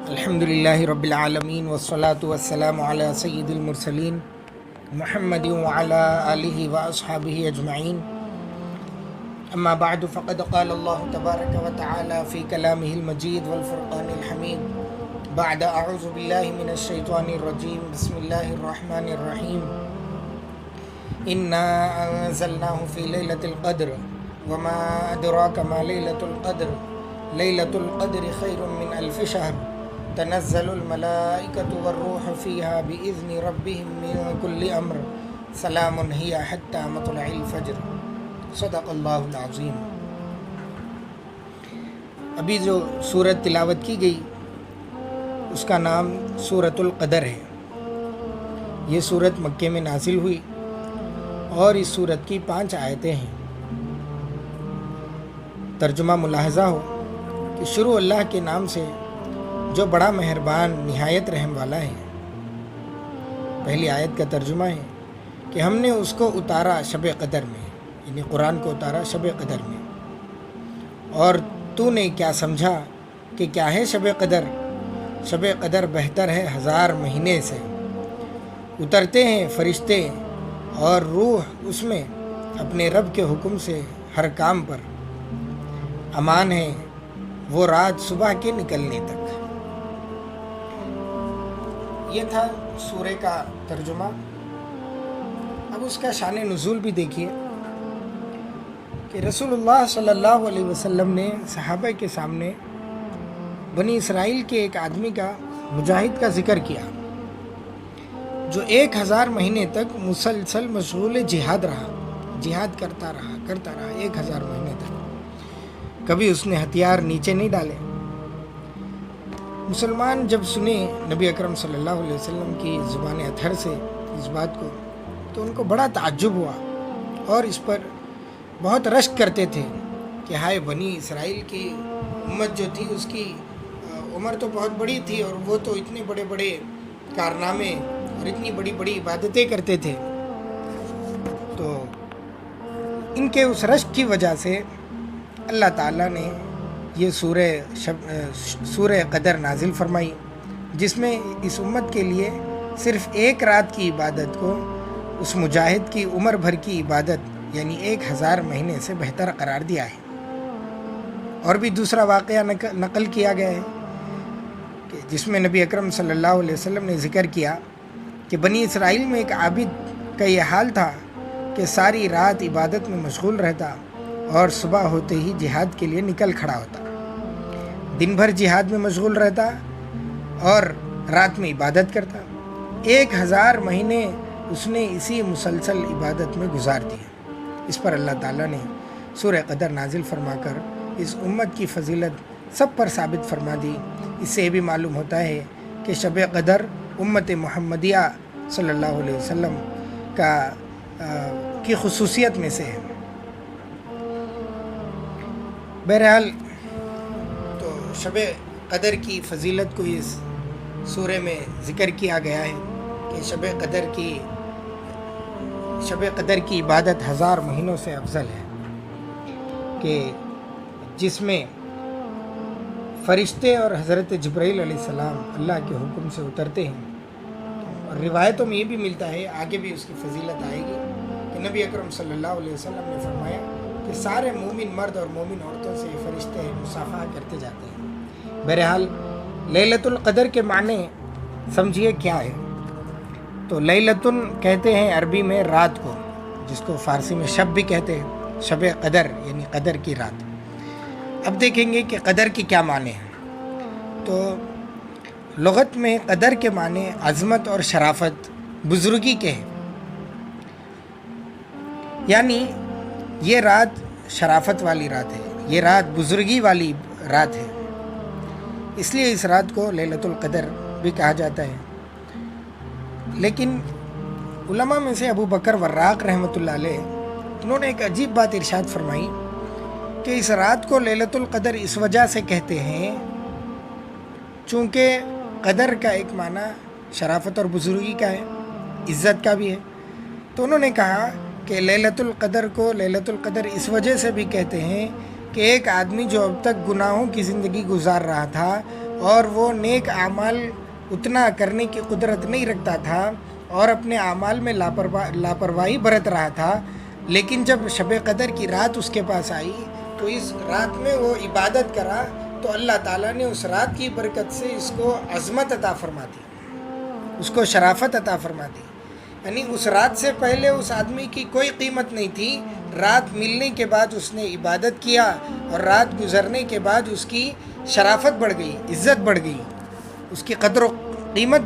الحمدللہ رب العالمین والصلاة والسلام علی سید المرسلین محمد وعلی آلہ واصحابہ اجمعین اما بعد فقد قال اللہ تبارک وتعالی فی کلامہ المجید والفرقان الحمید بعد اعوذ باللہ من الشیطان الرجیم بسم اللہ الرحمن الرحیم انا انزلناہ فی لیلۃ القدر وما ادراک ما لیلۃ القدر لیلۃ القدر خیر من الف شہر تنزل الملائکۃ والروح فیہا بإذن ربہم من کل امر سلام ہی حتی مطلع الفجر صدق اللہ العظیم۔ ابھی جو سورت تلاوت کی گئی اس کا نام سورۃ القدر ہے۔ یہ سورت مکے میں نازل ہوئی اور اس سورت کی 5 آیتیں ہیں۔ ترجمہ ملاحظہ ہو کہ شروع اللہ کے نام سے جو بڑا مہربان نہایت رحم والا ہے۔ پہلی آیت کا ترجمہ ہے کہ ہم نے اس کو اتارا شب قدر میں، یعنی قرآن کو اتارا شب قدر میں، اور تو نے کیا سمجھا کہ کیا ہے شب قدر؟ شب قدر بہتر ہے 1000 مہینے سے۔ اترتے ہیں فرشتے اور روح اس میں اپنے رب کے حکم سے ہر کام پر۔ امان ہے وہ رات صبح کے نکلنے تک۔ یہ تھا سورہ کا ترجمہ۔ اب اس کا شان نزول بھی دیکھیے کہ رسول اللہ صلی اللہ علیہ وسلم نے صحابہ کے سامنے بنی اسرائیل کے ایک آدمی کا، مجاہد کا ذکر کیا جو 1000 مہینے تک مسلسل مشغول جہاد رہا، جہاد کرتا رہا 1000 مہینے تک۔ کبھی اس نے ہتھیار نیچے نہیں ڈالے۔ مسلمان جب سنے نبی اکرم صلی اللہ علیہ وسلم کی زبان اطہر سے اس بات کو تو ان کو بڑا تعجب ہوا اور اس پر بہت رشک کرتے تھے کہ ہائے، بنی اسرائیل کی امت جو تھی اس کی عمر تو بہت بڑی تھی اور وہ تو اتنے بڑے بڑے کارنامے اور اتنی بڑی بڑی عبادتیں کرتے تھے۔ تو ان کے اس رشک کی وجہ سے اللہ تعالیٰ نے یہ سورہ قدر نازل فرمائی، جس میں اس امت کے لیے صرف ایک رات کی عبادت کو اس مجاہد کی عمر بھر کی عبادت یعنی 1000 مہینے سے بہتر قرار دیا ہے۔ اور بھی دوسرا واقعہ نقل کیا گیا ہے کہ جس میں نبی اکرم صلی اللہ علیہ وسلم نے ذکر کیا کہ بنی اسرائیل میں ایک عابد کا یہ حال تھا کہ ساری رات عبادت میں مشغول رہتا اور صبح ہوتے ہی جہاد کے لیے نکل کھڑا ہوتا۔ دن بھر جہاد میں مشغول رہتا اور رات میں عبادت کرتا۔ 1000 مہینے اس نے اسی مسلسل عبادت میں گزار دیے۔ اس پر اللہ تعالیٰ نے سورہ قدر نازل فرما کر اس امت کی فضیلت سب پر ثابت فرما دی۔ اس سے یہ بھی معلوم ہوتا ہے کہ شب قدر امت محمدیہ صلی اللہ علیہ وسلم کی خصوصیت میں سے ہے۔ بہرحال تو شب قدر کی فضیلت کو اس سورہ میں ذکر کیا گیا ہے کہ شب قدر کی عبادت 1000 مہینوں سے افضل ہے، کہ جس میں فرشتے اور حضرت جبرائیل علیہ السلام اللہ کے حکم سے اترتے ہیں۔ اور روایتوں میں یہ بھی ملتا ہے، آگے بھی اس کی فضیلت آئے گی، کہ نبی اکرم صلی اللہ علیہ وسلم نے فرمایا کہ سارے مومن مرد اور مومن عورتوں سے فرشتے مصافحہ کرتے جاتے ہیں۔ بہرحال لیلۃ القدر کے معنی سمجھیے کیا ہے۔ تو لیلۃن کہتے ہیں عربی میں رات کو، جس کو فارسی میں شب بھی کہتے ہیں، شب قدر یعنی قدر کی رات۔ اب دیکھیں گے کہ قدر کی کیا معنی ہیں۔ تو لغت میں قدر کے معنی عظمت اور شرافت، بزرگی کے ہیں، یعنی یہ رات شرافت والی رات ہے، یہ رات بزرگی والی رات ہے، اس لیے اس رات کو لیلۃ القدر بھی کہا جاتا ہے۔ لیکن علماء میں سے ابو بکر وراق رحمۃ اللہ علیہ، انہوں نے ایک عجیب بات ارشاد فرمائی کہ اس رات کو لیلۃ القدر اس وجہ سے کہتے ہیں چونکہ قدر کا ایک معنی شرافت اور بزرگی کا ہے، عزت کا بھی ہے۔ تو انہوں نے کہا کہ لیلۃ القدر کو لیلۃ القدر اس وجہ سے بھی کہتے ہیں کہ ایک آدمی جو اب تک گناہوں کی زندگی گزار رہا تھا اور وہ نیک اعمال اتنا کرنے کی قدرت نہیں رکھتا تھا اور اپنے اعمال میں لاپرواہی برت رہا تھا، لیکن جب شب قدر کی رات اس کے پاس آئی تو اس رات میں وہ عبادت کرا تو اللہ تعالیٰ نے اس رات کی برکت سے اس کو عظمت عطا فرما دی، اس کو شرافت عطا فرما دی۔ یعنی اس رات سے پہلے اس آدمی کی کوئی قیمت نہیں تھی، رات ملنے کے بعد اس نے عبادت کیا اور رات گزرنے کے بعد اس کی شرافت بڑھ گئی، عزت بڑھ گئی، اس کی قدر و قیمت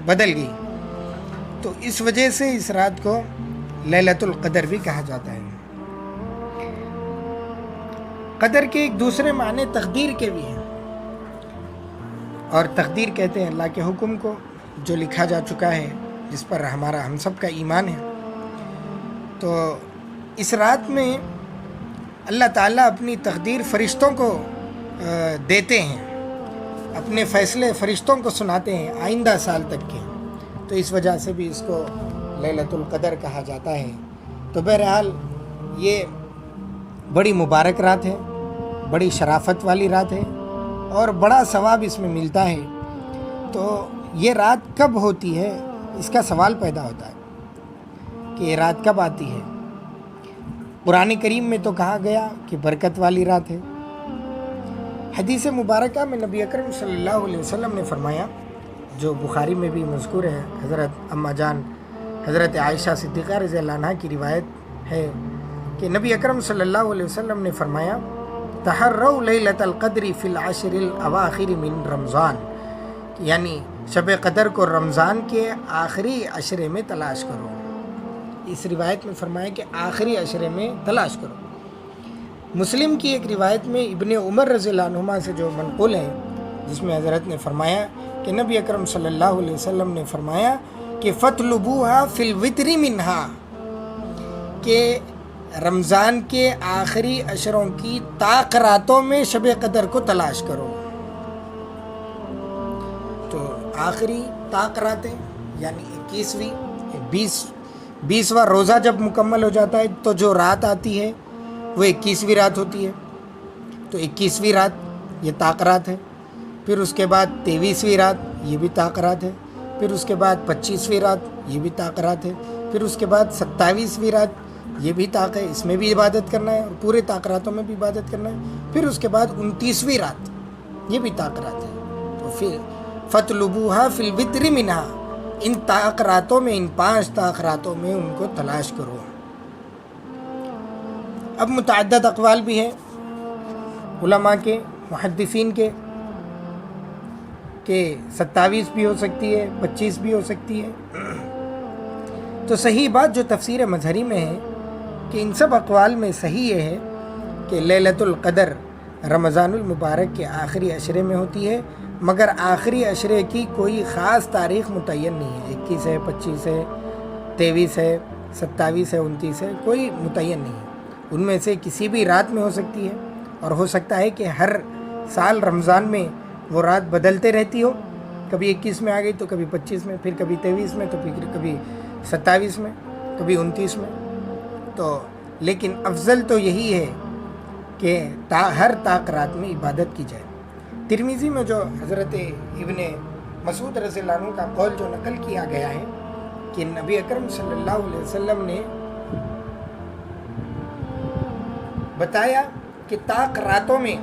بدل گئی۔ تو اس وجہ سے اس رات کو لیلۃ القدر بھی کہا جاتا ہے۔ قدر کے ایک دوسرے معنی تقدیر کے بھی ہیں، اور تقدیر کہتے ہیں اللہ کے حکم کو جو لکھا جا چکا ہے، جس پر ہم سب کا ایمان ہے۔ تو اس رات میں اللہ تعالیٰ اپنی تقدیر فرشتوں کو دیتے ہیں، اپنے فیصلے فرشتوں کو سناتے ہیں آئندہ سال تک کے، تو اس وجہ سے بھی اس کو لیلۃ القدر کہا جاتا ہے۔ تو بہرحال یہ بڑی مبارک رات ہے، بڑی شرافت والی رات ہے اور بڑا ثواب اس میں ملتا ہے۔ تو یہ رات کب ہوتی ہے، اس کا سوال پیدا ہوتا ہے کہ یہ رات کب آتی ہے۔ قرآن کریم میں تو کہا گیا کہ برکت والی رات ہے۔ حدیث مبارکہ میں نبی اکرم صلی اللہ علیہ وسلم نے فرمایا، جو بخاری میں بھی مذکور ہے، حضرت اماں جان حضرت عائشہ صدیقہ رضی اللہ عنہ کی روایت ہے کہ نبی اکرم صلی اللہ علیہ وسلم نے فرمایا، تحروا لیلۃ القدر فی العشر الاواخر من رمضان، یعنی شب قدر کو رمضان کے آخری عشرے میں تلاش کرو۔ اس روایت میں فرمایا کہ آخری عشرے میں تلاش کرو۔ مسلم کی ایک روایت میں ابن عمر رضی اللہ عنہما سے جو منقول ہے، جس میں حضرت نے فرمایا کہ نبی اکرم صلی اللہ علیہ وسلم نے فرمایا کہ فَاطْلُبُوهَا فِي الْوِتْرِ مِنْهَا، کہ رمضان کے آخری عشروں کی طاق راتوں میں شب قدر کو تلاش کرو۔ تو آخری طاق راتیں یعنی 21واں روزہ جب مکمل ہو جاتا ہے تو جو رات آتی ہے وہ 21ویں رات ہوتی ہے، تو 21ویں رات یہ طاق رات ہے۔ پھر اس کے بعد 23ویں رات، یہ بھی طاق رات ہے۔ پھر اس کے بعد 25ویں رات، یہ بھی طاق رات ہے۔ پھر اس کے بعد 27ویں رات، یہ بھی طاق ہے، اس میں بھی عبادت کرنا ہے اور پورے طاق راتوں میں بھی عبادت کرنا ہے۔ پھر اس کے بعد 29ویں رات، یہ بھی طاق رات ہے۔ تو پھر فَاطْلُبُوهَا فِي الْوِتْرِ مِنْهَا، ان طاق راتوں میں، ان 5 طاق راتوں میں ان کو تلاش کرو۔ اب متعدد اقوال بھی ہیں علماء کے، محدثین کے، کہ 27 بھی ہو سکتی ہے، 25 بھی ہو سکتی ہے۔ تو صحیح بات جو تفسیر مظہری میں ہے کہ ان سب اقوال میں صحیح یہ ہے کہ لیلۃ القدر رمضان المبارک کے آخری عشرے میں ہوتی ہے، مگر آخری عشرے کی کوئی خاص تاریخ متعین نہیں ہے، 21 ہے، 25 ہے، 23 ہے، 27 ہے، 29 ہے، کوئی متعین نہیں ہے۔ ان میں سے کسی بھی رات میں ہو سکتی ہے، اور ہو سکتا ہے کہ ہر سال رمضان میں وہ رات بدلتے رہتی ہو، کبھی 21 میں آ گئی تو کبھی 25 میں، پھر کبھی 23 میں، تو پھر کبھی 27 میں، کبھی 29 میں۔ تو لیکن افضل تو یہی ہے کہ ہر طاق رات میں عبادت کی جائے۔ ترمذی میں جو حضرت ابن مسعود رضی اللہ عنہ کا قول جو نقل کیا گیا ہے کہ نبی اکرم صلی اللہ علیہ وسلم نے بتایا کہ طاق راتوں میں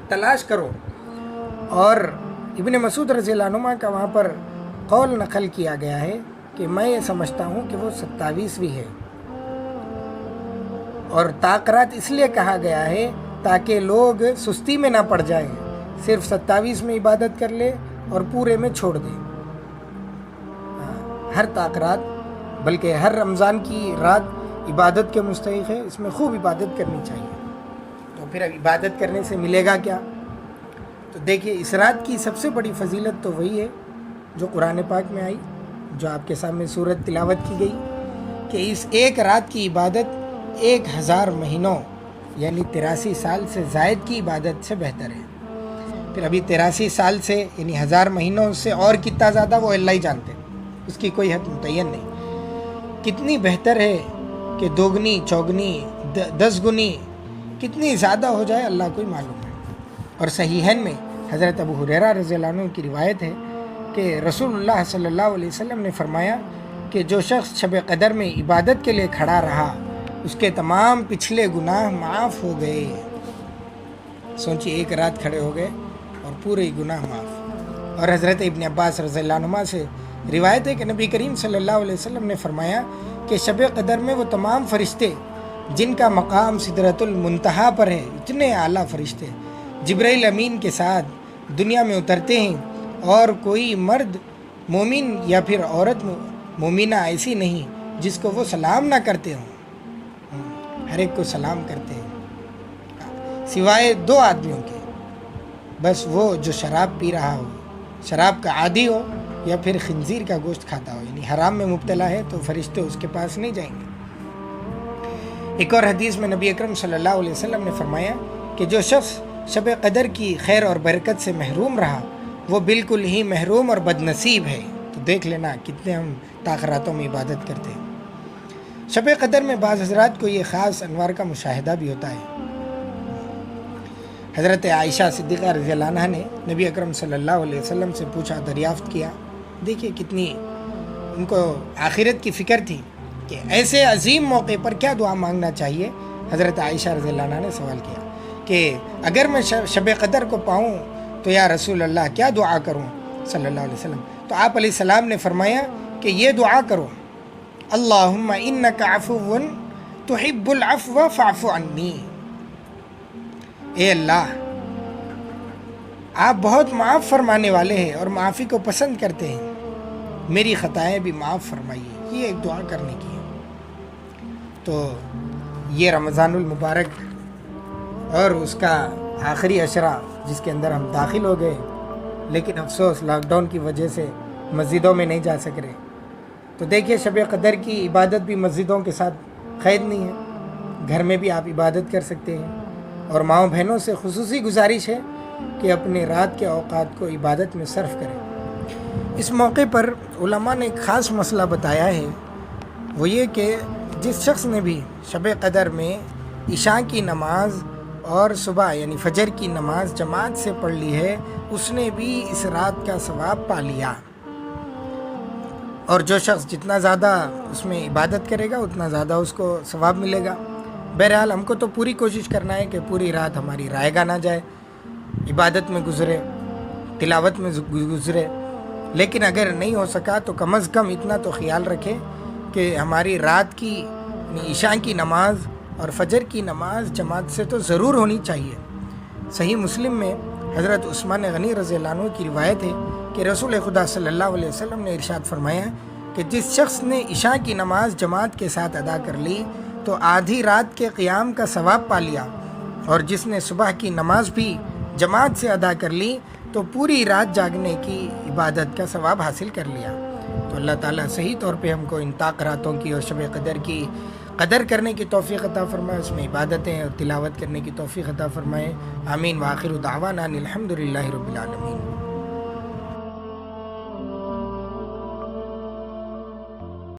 تلاش کرو، اور ابن مسعود رضی اللہ عنہ کا وہاں پر قول نقل کیا گیا ہے کہ میں یہ سمجھتا ہوں کہ وہ 27ویں ہے، اور طاق رات اس لیے کہا گیا ہے تاکہ لوگ سستی میں نہ پڑ جائیں، صرف 27 میں عبادت کر لے اور پورے میں چھوڑ دیں۔ ہر طاق رات، بلکہ ہر رمضان کی رات عبادت کے مستحق ہے، اس میں خوب عبادت کرنی چاہیے۔ تو پھر اب عبادت کرنے سے ملے گا کیا؟ تو دیکھیے، اس رات کی سب سے بڑی فضیلت تو وہی ہے جو قرآن پاک میں آئی، جو آپ کے سامنے سورت تلاوت کی گئی، کہ اس ایک رات کی عبادت 1000 مہینوں یعنی 83 سال سے زائد کی عبادت سے بہتر ہے۔ پھر ابھی 83 سال سے یعنی 1000 مہینوں سے اور کتنا زیادہ وہ اللہ ہی جانتے، اس کی کوئی حد متعین نہیں۔ کتنی بہتر ہے کہ 2 گنی 4 گنی 10 گنی کتنی زیادہ ہو جائے اللہ کو ہی معلوم ہے۔ اور صحیحین میں حضرت ابو ہریرہ رضی اللہ عنہ کی روایت ہے کہ رسول اللہ صلی اللہ علیہ وسلم نے فرمایا کہ جو شخص شب قدر میں عبادت کے لیے کھڑا رہا اس کے تمام پچھلے گناہ معاف ہو گئے۔ سوچیے، ایک رات کھڑے ہو گئے اور پورے گناہ معاف۔ اور حضرت ابن عباس رضی اللہ عنہما سے روایت ہے کہ نبی کریم صلی اللہ علیہ وسلم نے فرمایا کہ شب قدر میں وہ تمام فرشتے جن کا مقام سدرۃ المنتہا پر ہے، اتنے اعلیٰ فرشتے جبرائیل امین کے ساتھ دنیا میں اترتے ہیں، اور کوئی مرد مومن یا پھر عورت مومنہ ایسی نہیں جس کو وہ سلام نہ کرتے ہوں، ہر ایک کو سلام کرتے ہیں سوائے دو آدمیوں کے، بس وہ جو شراب پی رہا ہو، شراب کا عادی ہو، یا پھر خنزیر کا گوشت کھاتا ہو، یعنی حرام میں مبتلا ہے، تو فرشتے اس کے پاس نہیں جائیں گے۔ ایک اور حدیث میں نبی اکرم صلی اللہ علیہ وسلم نے فرمایا کہ جو شخص شب قدر کی خیر اور برکت سے محروم رہا وہ بالکل ہی محروم اور بد نصیب ہے۔ تو دیکھ لینا کتنے ہم تاخراتوں میں عبادت کرتے ہیں۔ شب قدر میں بعض حضرات کو یہ خاص انوار کا مشاہدہ بھی ہوتا ہے۔ حضرت عائشہ صدیقہ رضی اللہ عنہ نے نبی اکرم صلی اللہ علیہ وسلم سے پوچھا، دریافت کیا، دیکھیے کتنی ان کو آخرت کی فکر تھی کہ ایسے عظیم موقع پر کیا دعا مانگنا چاہیے۔ حضرت عائشہ رضی اللہ عنہ نے سوال کیا کہ اگر میں شب قدر کو پاؤں تو یا رسول اللہ کیا دعا کروں صلی اللہ علیہ وسلم؟ تو آپ علیہ السلام نے فرمایا کہ یہ دعا کرو، اللہم انک عفو تحب العفو فاعف عنی۔ اے اللہ، آپ بہت معاف فرمانے والے ہیں اور معافی کو پسند کرتے ہیں، میری خطائیں بھی معاف فرمائیے۔ یہ ایک دعا کرنے کی ہے۔ تو یہ رمضان المبارک اور اس کا آخری عشرہ جس کے اندر ہم داخل ہو گئے، لیکن افسوس لاک ڈاؤن کی وجہ سے مسجدوں میں نہیں جا سک رہے، تو دیکھیے شب قدر کی عبادت بھی مسجدوں کے ساتھ قید نہیں ہے، گھر میں بھی آپ عبادت کر سکتے ہیں۔ اور ماؤں بہنوں سے خصوصی گزارش ہے کہ اپنے رات کے اوقات کو عبادت میں صرف کریں۔ اس موقع پر علماء نے ایک خاص مسئلہ بتایا ہے، وہ یہ کہ جس شخص نے بھی شب قدر میں عشاء کی نماز اور صبح یعنی فجر کی نماز جماعت سے پڑھ لی ہے، اس نے بھی اس رات کا ثواب پا لیا، اور جو شخص جتنا زیادہ اس میں عبادت کرے گا اتنا زیادہ اس کو ثواب ملے گا۔ بہرحال ہم کو تو پوری کوشش کرنا ہے کہ پوری رات ہماری رائے گاہ نہ جائے، عبادت میں گزرے، تلاوت میں گزرے، لیکن اگر نہیں ہو سکا تو کم از کم اتنا تو خیال رکھیں کہ ہماری رات کی عشاء کی نماز اور فجر کی نماز جماعت سے تو ضرور ہونی چاہیے۔ صحیح مسلم میں حضرت عثمان غنی رضی اللہ عنہ کی روایت ہے کہ رسول خدا صلی اللہ علیہ وسلم نے ارشاد فرمایا کہ جس شخص نے عشاء کی نماز جماعت کے ساتھ ادا کر لی تو آدھی رات کے قیام کا ثواب پا لیا، اور جس نے صبح کی نماز بھی جماعت سے ادا کر لی تو پوری رات جاگنے کی عبادت کا ثواب حاصل کر لیا۔ تو اللہ تعالیٰ صحیح طور پہ ہم کو ان راتوں کی اور شب قدر کی قدر کرنے کی توفیق عطا فرمائے، اس میں عبادتیں اور تلاوت کرنے کی توفیق عطا فرمائے۔ آمین۔ وآخر دعوانا الحمد للہ رب العالمین۔